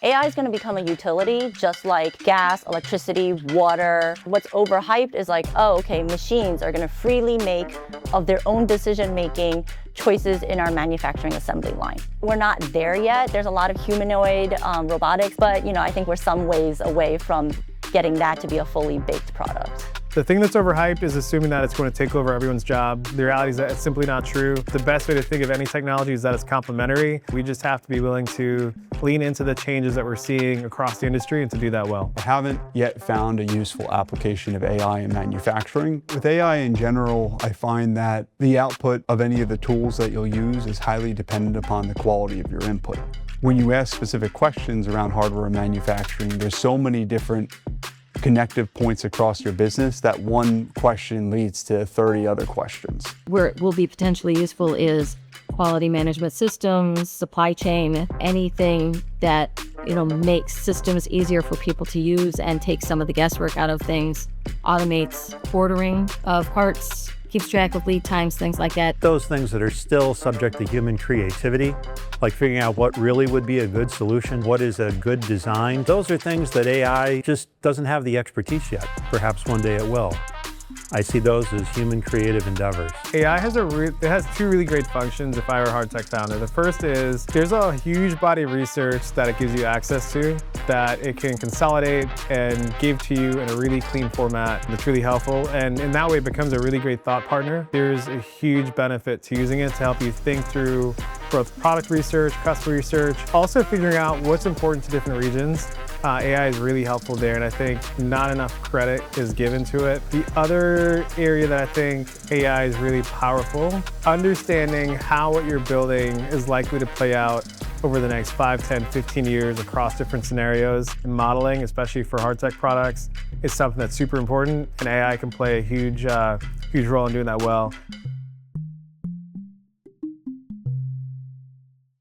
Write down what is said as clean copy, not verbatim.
AI is going to become a utility, just like gas, electricity, water. What's overhyped is like, oh, okay, machines are going to freely make of their own decision-making choices in our manufacturing assembly line. We're not there yet. There's a lot of humanoid robotics, but I think we're some ways away from getting that to be a fully baked product. The thing that's overhyped is assuming that it's going to take over everyone's job. The reality is that it's simply not true. The best way to think of any technology is that it's complementary. We just have to be willing to lean into the changes that we're seeing across the industry and to do that well. I haven't yet found a useful application of AI in manufacturing. With AI in general, I find that the output of any of the tools that you'll use is highly dependent upon the quality of your input. When you ask specific questions around hardware and manufacturing, there's so many different connective points across your business that one question leads to 30 other questions. Where it will be potentially useful is quality management systems, supply chain, anything that makes systems easier for people to use and takes some of the guesswork out of things, automates ordering of parts, keeps track of lead times, things like that. Those things that are still subject to human creativity, like figuring out what really would be a good solution, what is a good design, those are things that AI just doesn't have the expertise yet. Perhaps one day it will. I see those as human creative endeavors. AI has two really great functions if I were a hard tech founder. The first is there's a huge body of research that it gives you access to that it can consolidate and give to you in a really clean format that's really helpful. And in that way, it becomes a really great thought partner. There's a huge benefit to using it to help you think through both product research, customer research, also figuring out what's important to different regions. AI is really helpful there, and I think not enough credit is given to it. The other area that I think AI is really powerful, understanding how what you're building is likely to play out over the next 5, 10, 15 years across different scenarios. And modeling, especially for hard tech products, is something that's super important, and AI can play a huge role in doing that well.